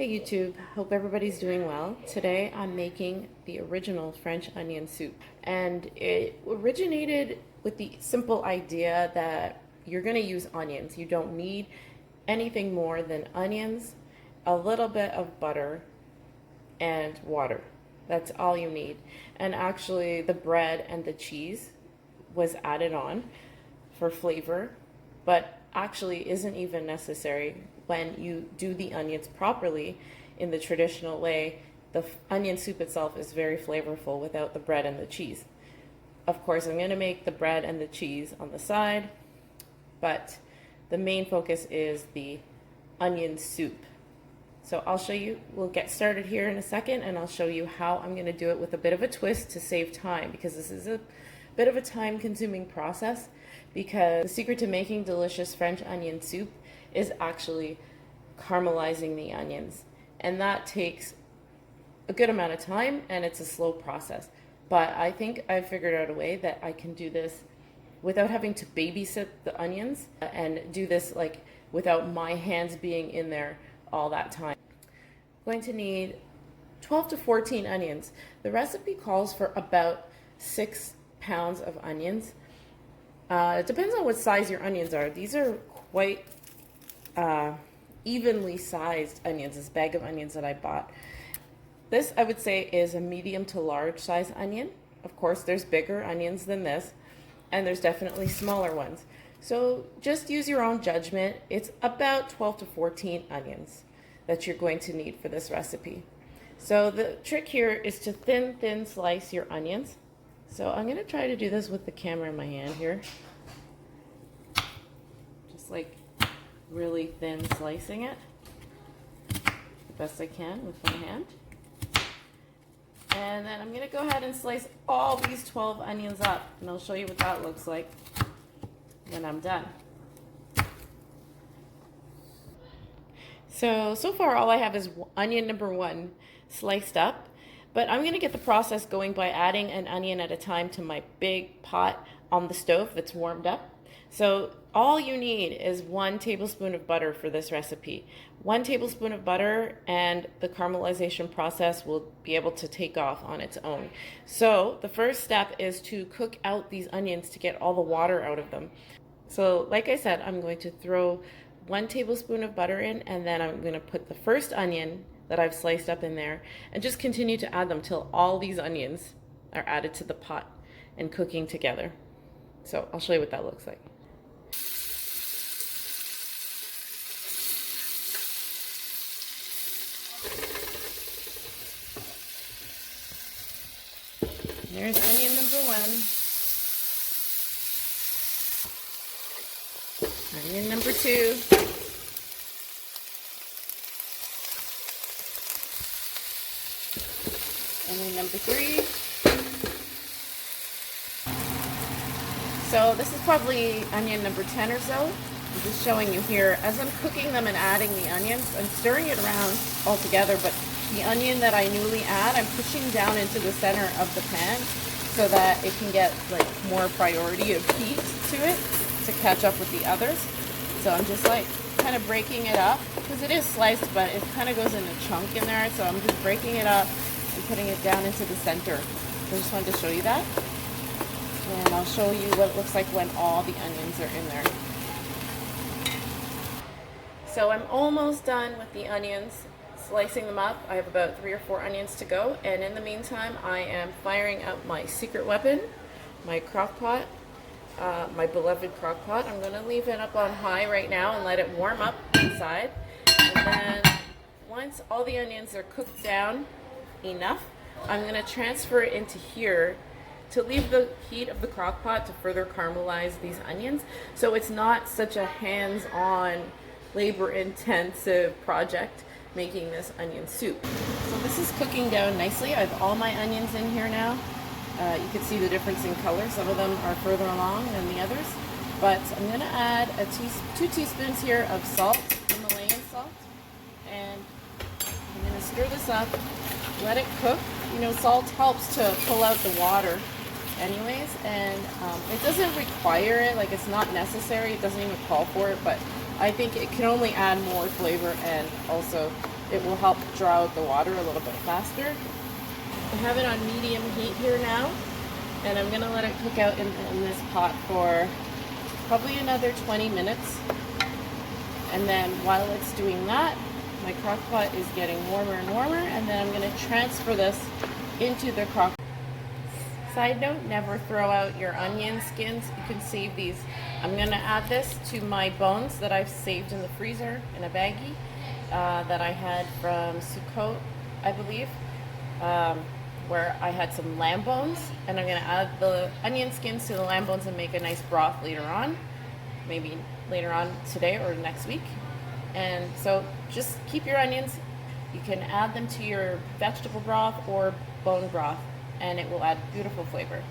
Hey YouTube, hope everybody's doing well. Today I'm making the original French onion soup, and it originated with the simple idea that you're going to use onions. You don't need anything more than onions, a little bit of butter, and water. That's all you need. And actually the bread and the cheese was added on for flavor, but actually isn't even necessary when you do the onions properly in the traditional way. The onion soup itself is very flavorful without the bread and the cheese. Of course, I'm going to make the bread and the cheese on the side, but the main focus is the onion soup. So I'll show you, we'll get started here in a second, and I'll show you how I'm going to do it with a bit of a twist to save time, because this is a bit of a time-consuming process, because the secret to making delicious French onion soup is actually caramelizing the onions, and that takes a good amount of time, and it's a slow process. But I think I've figured out a way that I can do this without having to babysit the onions, and do this like without my hands being in there all that time. I'm going to need 12 to 14 onions. The recipe calls for about 6 pounds of onions. It depends on what size your onions are. These are quite evenly sized onions, this bag of onions that I bought. This, I would say, is a medium to large size onion. Of course, there's bigger onions than this, and there's definitely smaller ones. So just use your own judgment. It's about 12 to 14 onions that you're going to need for this recipe. So the trick here is to thin slice your onions. So I'm going to try to do this with the camera in my hand here. Just like really thin slicing it the best I can with my hand. And then I'm going to go ahead and slice all these 12 onions up, and I'll show you what that looks like when I'm done. So far all I have is onion number 1 sliced up, but I'm going to get the process going by adding an onion at a time to my big pot on the stove that's warmed up. So all you need is 1 tablespoon of butter for this recipe. 1 tablespoon of butter, and the caramelization process will be able to take off on its own. So the first step is to cook out these onions to get all the water out of them. So like I said, I'm going to throw 1 tablespoon of butter in, and then I'm going to put the first onion that I've sliced up in there, and just continue to add them till all these onions are added to the pot and cooking together. So I'll show you what that looks like. There's onion number 1. Onion number 2. Onion number 3. So this is probably onion number 10 or so. I'm just showing you here. As I'm cooking them and adding the onions, I'm stirring it around all together, but the onion that I newly add, I'm pushing down into the center of the pan so that it can get like more priority of heat to it to catch up with the others. So I'm just like kind of breaking it up, because it is sliced, but it kind of goes in a chunk in there. So I'm just breaking it up and putting it down into the center. So I just wanted to show you that. And I'll show you what it looks like when all the onions are in there. So I'm almost done with the onions, slicing them up. I have about 3 or 4 onions to go, and in the meantime I am firing up my secret weapon, my crock pot, my beloved crock pot. I'm going to leave it up on high right now and let it warm up inside, and then once all the onions are cooked down enough, I'm going to transfer it into here to leave the heat of the crock pot to further caramelize these onions, so it's not such a hands-on, labor-intensive project making this onion soup. So this is cooking down nicely. I have all my onions in here now. You can see the difference in color. Some of them are further along than the others, but I'm going to add 2 teaspoons here of salt, Himalayan salt, and I'm going to stir this up, let it cook. You know, salt helps to pull out the water anyways, and it doesn't require it, like it's not necessary, it doesn't even call for it, but I think it can only add more flavor and also it will help draw out the water a little bit faster. I have it on medium heat here now, and I'm gonna let it cook out in this pot for probably another 20 minutes. And then while it's doing that, my crock pot is getting warmer and warmer, and then I'm gonna transfer this into the crock. Side note, never throw out your onion skins. You can save these. I'm gonna add this to my bones that I've saved in the freezer in a baggie that I had from Sukkot, I believe, where I had some lamb bones, and I'm gonna add the onion skins to the lamb bones and make a nice broth later on, maybe later on today or next week. And so just keep your onions. You can add them to your vegetable broth or bone broth, and it will add beautiful flavor.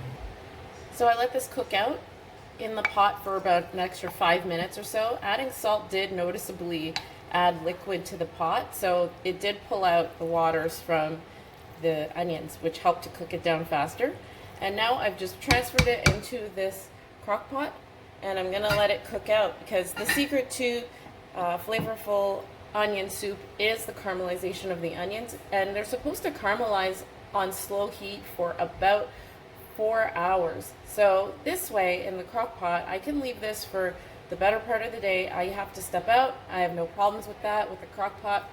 So I let this cook out in the pot for about an extra 5 minutes or so. Adding salt did noticeably add liquid to the pot, so it did pull out the waters from the onions, which helped to cook it down faster. And now I've just transferred it into this crock pot, and I'm gonna let it cook out, because the secret to flavorful onion soup is the caramelization of the onions, and they're supposed to caramelize on slow heat for about 4 hours. So this way in the crock pot, I can leave this for the better part of the day. I have to step out. I have no problems with that with the crock pot,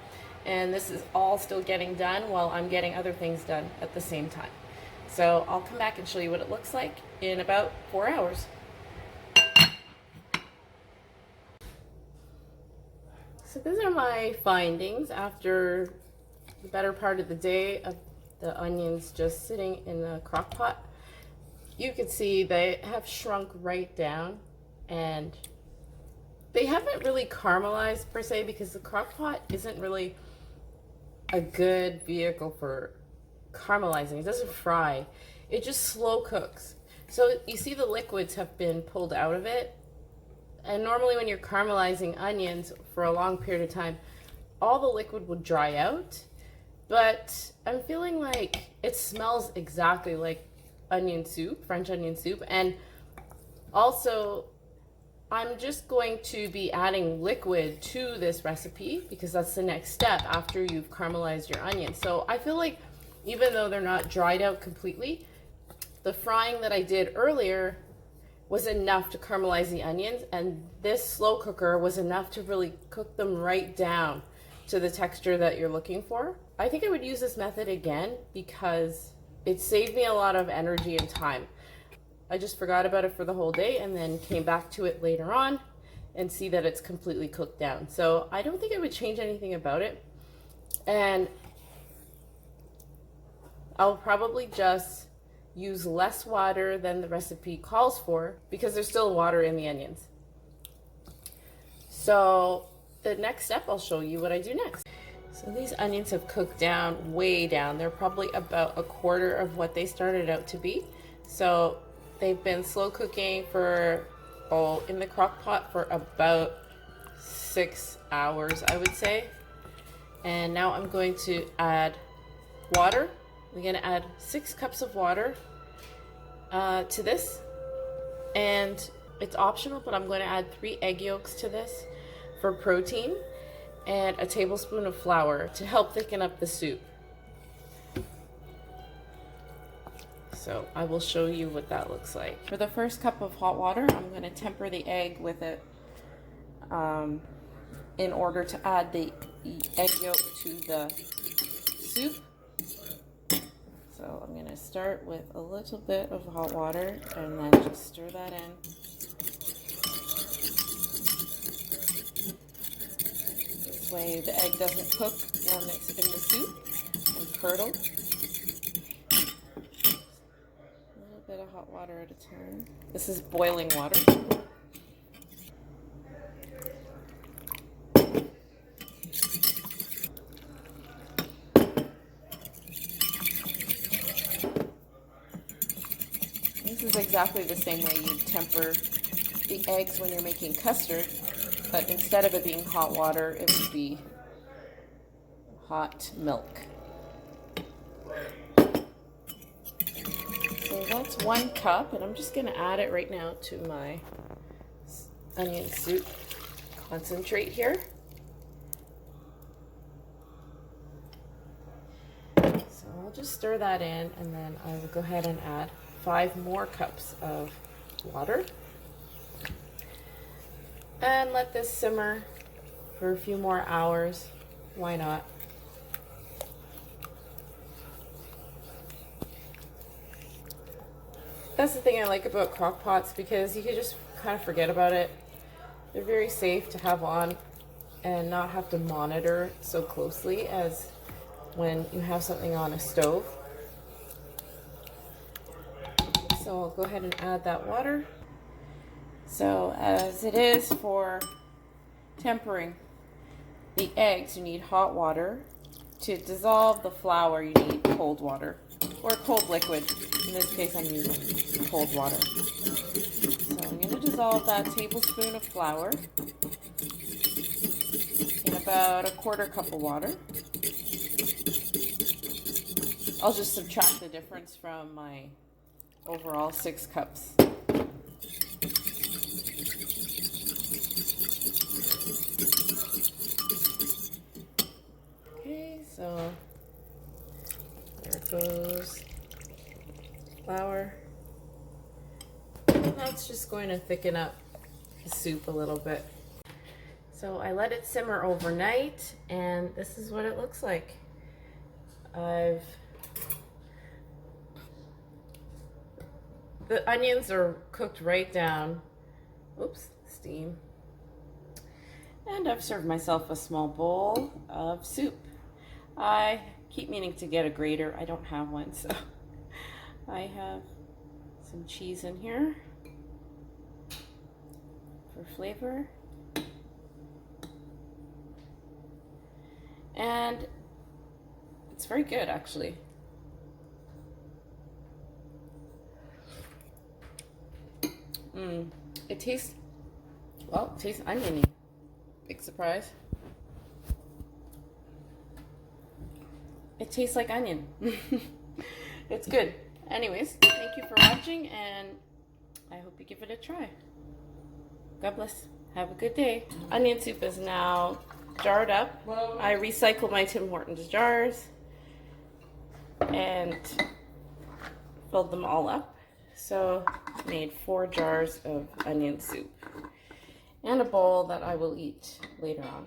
and this is all still getting done while I'm getting other things done at the same time. So I'll come back and show you what it looks like in about 4 hours. So these are my findings after the better part of the day of the onions just sitting in the crock pot. You can see they have shrunk right down, and they haven't really caramelized per se, because the crock pot isn't really a good vehicle for caramelizing. It doesn't fry, it just slow cooks. So you see the liquids have been pulled out of it, and normally when you're caramelizing onions for a long period of time, all the liquid would dry out. But I'm feeling like it smells exactly like onion soup, French onion soup. And also, I'm just going to be adding liquid to this recipe, because that's the next step after you've caramelized your onions. So I feel like even though they're not dried out completely, the frying that I did earlier was enough to caramelize the onions, and this slow cooker was enough to really cook them right down to the texture that you're looking for. I think I would use this method again, because it saved me a lot of energy and time. I just forgot about it for the whole day and then came back to it later on and see that it's completely cooked down. So I don't think I would change anything about it. And I'll probably just use less water than the recipe calls for, because there's still water in the onions. So the next step, I'll show you what I do next. So these onions have cooked down, way down. They're probably about a quarter of what they started out to be. So they've been slow cooking for, in the crock pot for about 6 hours, I would say. And now I'm going to add water. I'm gonna add 6 cups of water to this. And it's optional, but I'm going to add 3 egg yolks to this for protein, and a tablespoon of flour to help thicken up the soup. So I will show you what that looks like. For the first cup of hot water, I'm going to temper the egg with it in order to add the egg yolk to the soup. So I'm going to start with a little bit of hot water and then just stir that in. This way the egg doesn't cook when it's in the soup and curdle. A little bit of hot water at a time. This is boiling water. This is exactly the same way you temper the eggs when you're making custard, but instead of it being hot water, it would be hot milk. So that's 1 cup, and I'm just going to add it right now to my onion soup concentrate here. I'll just stir that in, and then I will go ahead and add 5 more cups of water. And let this simmer for a few more hours. Why not? That's the thing I like about crock pots, because you can just kind of forget about it. They're very safe to have on and not have to monitor so closely as when you have something on a stove. So I'll go ahead and add that water. So as it is for tempering the eggs, you need hot water. To dissolve the flour, you need cold water or cold liquid. In this case, I'm using cold water. So I'm going to dissolve that tablespoon of flour in about a 1/4 cup of water. I'll just subtract the difference from my overall 6 cups. Okay, so there goes flour. And that's just going to thicken up the soup a little bit. So I let it simmer overnight, and this is what it looks like. The onions are cooked right down. Oops, steam. And I've served myself a small bowl of soup. I keep meaning to get a grater. I don't have one, so I have some cheese in here for flavor. And it's very good, actually. It tastes oniony. Big surprise. It tastes like onion. It's good. Anyways, thank you for watching, and I hope you give it a try. God bless. Have a good day. Onion soup is now jarred up. I recycled my Tim Hortons jars and filled them all up. So made 4 jars of onion soup and a bowl that I will eat later on.